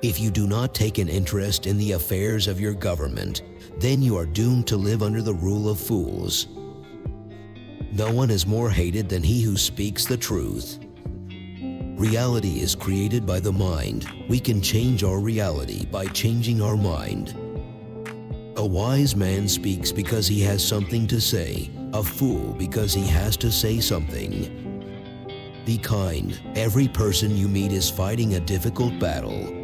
If you do not take an interest in the affairs of your government, then you are doomed to live under the rule of fools. No one is more hated than he who speaks the truth. Reality is created by the mind. We can change our reality by changing our mind. A wise man speaks because he has something to say, a fool because he has to say something. Be kind. Every person you meet is fighting a difficult battle.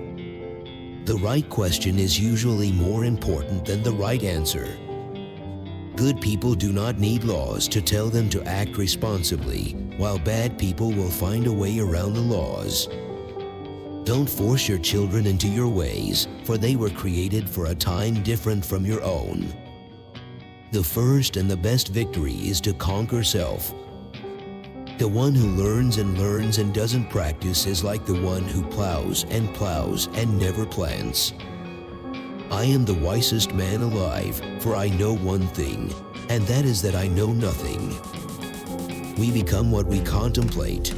The right question is usually more important than the right answer. Good people do not need laws to tell them to act responsibly, while bad people will find a way around the laws. Don't force your children into your ways, for they were created for a time different from your own. The first and the best victory is to conquer self. The one who learns and doesn't practice is like the one who plows and never plants. I am the wisest man alive, for I know one thing, and that is that I know nothing. We become what we contemplate.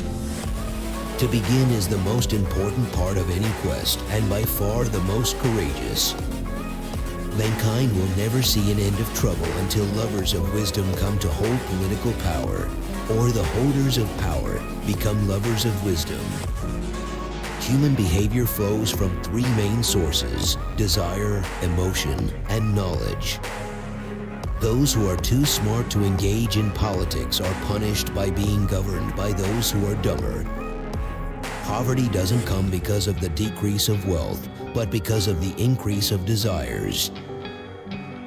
To begin is the most important part of any quest, and by far the most courageous. Mankind will never see an end of trouble until lovers of wisdom come to hold political power, or the holders of power become lovers of wisdom. Human behavior flows from three main sources: desire, emotion, and knowledge. Those who are too smart to engage in politics are punished by being governed by those who are dumber. Poverty doesn't come because of the decrease of wealth, but because of the increase of desires.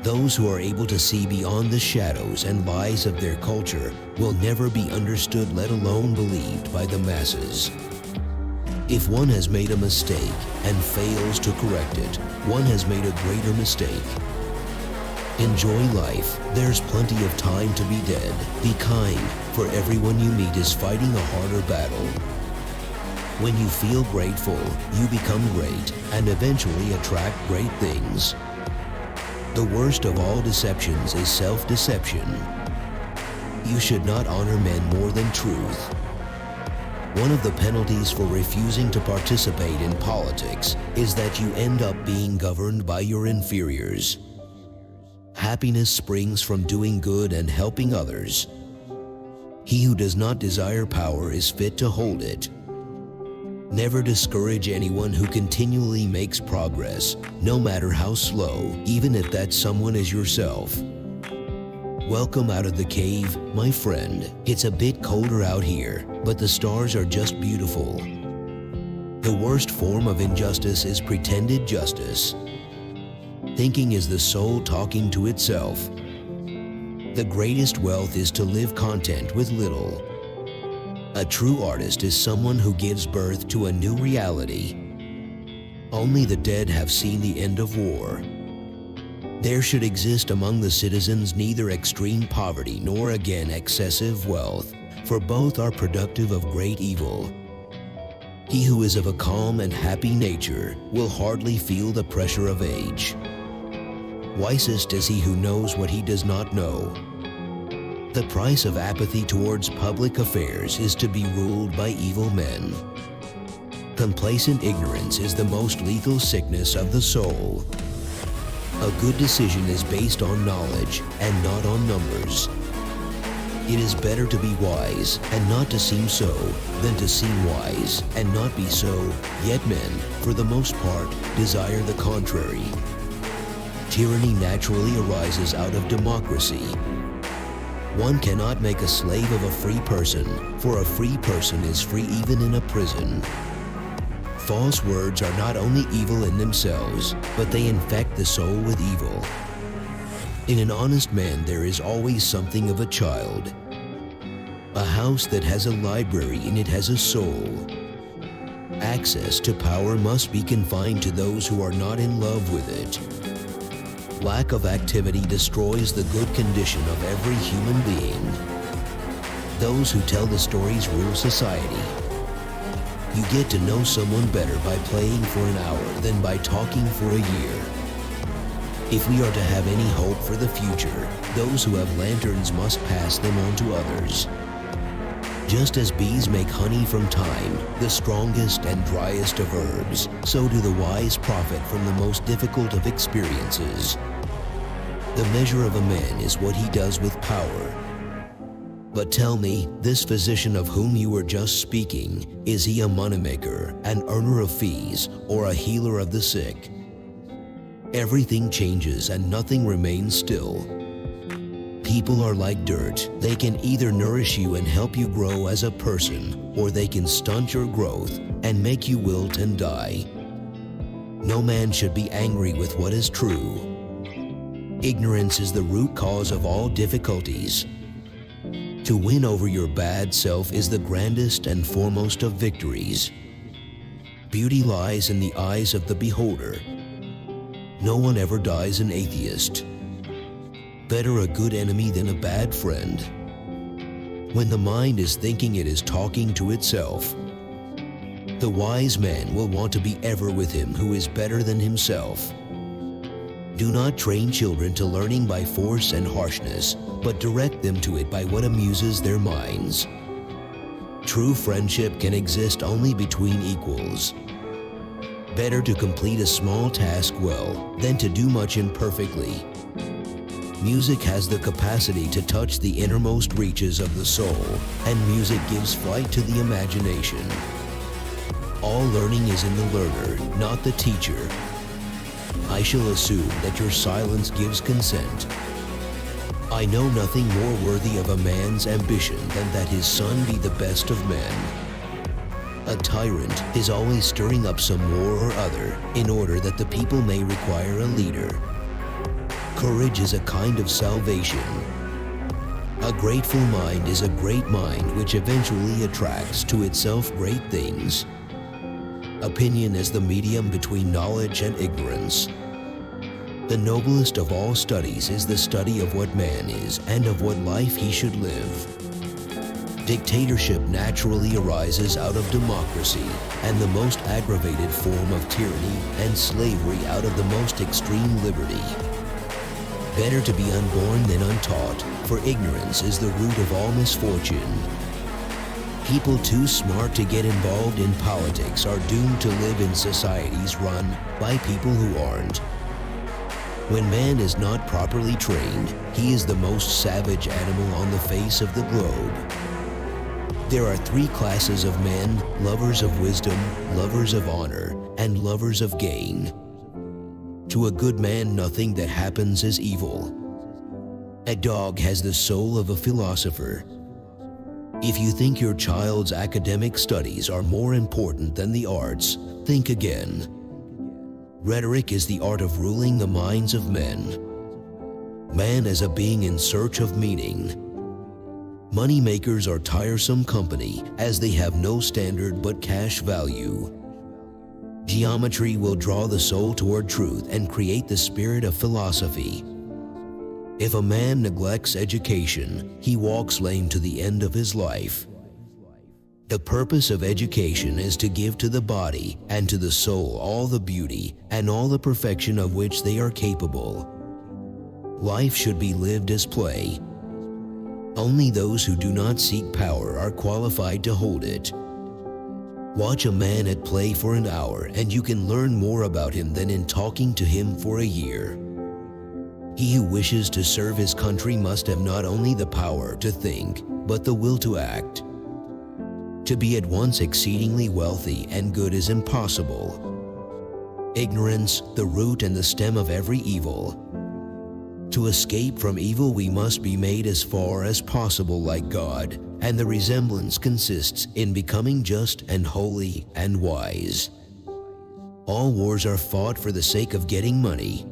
Those who are able to see beyond the shadows and lies of their culture will never be understood, let alone believed by the masses. If one has made a mistake and fails to correct it, one has made a greater mistake. Enjoy life. There's plenty of time to be dead. Be kind, for everyone you meet is fighting a harder battle. When you feel grateful, you become great and eventually attract great things. The worst of all deceptions is self-deception. You should not honor men more than truth. One of the penalties for refusing to participate in politics is that you end up being governed by your inferiors. Happiness springs from doing good and helping others. He who does not desire power is fit to hold it. Never discourage anyone who continually makes progress, no matter how slow, even if that someone is yourself. Welcome out of the cave, my friend. It's a bit colder out here, but the stars are just beautiful. The worst form of injustice is pretended justice. Thinking is the soul talking to itself. The greatest wealth is to live content with little. A true artist is someone who gives birth to a new reality. Only the dead have seen the end of war. There should exist among the citizens neither extreme poverty nor again excessive wealth, for both are productive of great evil. He who is of a calm and happy nature will hardly feel the pressure of age. Wisest is he who knows what he does not know. The price of apathy towards public affairs is to be ruled by evil men. Complacent ignorance is the most lethal sickness of the soul. A good decision is based on knowledge and not on numbers. It is better to be wise and not to seem so than to seem wise and not be so, yet men, for the most part, desire the contrary. Tyranny naturally arises out of democracy. One cannot make a slave of a free person, for a free person is free even in a prison. False words are not only evil in themselves, but they infect the soul with evil. In an honest man there is always something of a child. A house that has a library in it has a soul. Access to power must be confined to those who are not in love with it. Lack of activity destroys the good condition of every human being. Those who tell the stories rule society. You get to know someone better by playing for an hour than by talking for a year. If we are to have any hope for the future, those who have lanterns must pass them on to others. Just as bees make honey from thyme, the strongest and driest of herbs, so do the wise profit from the most difficult of experiences. The measure of a man is what he does with power. But tell me, this physician of whom you were just speaking, is he a moneymaker, an earner of fees, or a healer of the sick? Everything changes and nothing remains still. People are like dirt. They can either nourish you and help you grow as a person, or they can stunt your growth and make you wilt and die. No man should be angry with what is true. Ignorance is the root cause of all difficulties. To win over your bad self is the grandest and foremost of victories. Beauty lies in the eyes of the beholder. No one ever dies an atheist. Better a good enemy than a bad friend. When the mind is thinking it is talking to itself, the wise man will want to be ever with him who is better than himself. Do not train children to learning by force and harshness, but direct them to it by what amuses their minds. True friendship can exist only between equals. Better to complete a small task well than to do much imperfectly. Music has the capacity to touch the innermost reaches of the soul, and music gives flight to the imagination. All learning is in the learner, not the teacher. I shall assume that your silence gives consent. I know nothing more worthy of a man's ambition than that his son be the best of men. A tyrant is always stirring up some war or other in order that the people may require a leader. Courage is a kind of salvation. A grateful mind is a great mind which eventually attracts to itself great things. Opinion is the medium between knowledge and ignorance. The noblest of all studies is the study of what man is and of what life he should live. Dictatorship naturally arises out of democracy, and the most aggravated form of tyranny and slavery out of the most extreme liberty. Better to be unborn than untaught, for ignorance is the root of all misfortune. People too smart to get involved in politics are doomed to live in societies run by people who aren't. When man is not properly trained, he is the most savage animal on the face of the globe. There are three classes of men: lovers of wisdom, lovers of honor, and lovers of gain. To a good man, nothing that happens is evil. A dog has the soul of a philosopher. If you think your child's academic studies are more important than the arts, think again. Rhetoric is the art of ruling the minds of men. Man is a being in search of meaning. Money makers are tiresome company, as they have no standard but cash value. Geometry will draw the soul toward truth and create the spirit of philosophy. If a man neglects education, he walks lame to the end of his life. The purpose of education is to give to the body and to the soul all the beauty and all the perfection of which they are capable. Life should be lived as play. Only those who do not seek power are qualified to hold it. Watch a man at play for an hour and you can learn more about him than in talking to him for a year. He who wishes to serve his country must have not only the power to think, but the will to act. To be at once exceedingly wealthy and good is impossible. Ignorance, the root and the stem of every evil. To escape from evil, we must be made as far as possible like God, and the resemblance consists in becoming just and holy and wise. All wars are fought for the sake of getting money.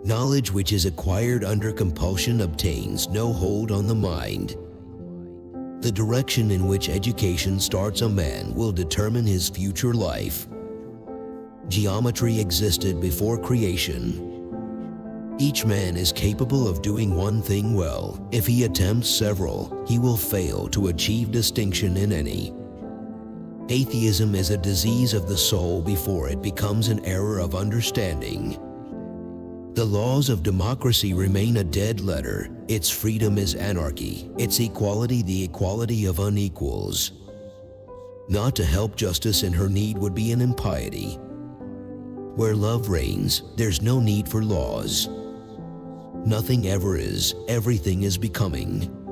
Knowledge which is acquired under compulsion obtains no hold on the mind. The direction in which education starts a man will determine his future life. Geometry existed before creation. Each man is capable of doing one thing well. If he attempts several, he will fail to achieve distinction in any. Atheism is a disease of the soul before it becomes an error of understanding. The laws of democracy remain a dead letter. Its freedom is anarchy. Its equality the equality of unequals. Not to help justice in her need would be an impiety. Where love reigns, there's no need for laws. Nothing ever is, everything is becoming.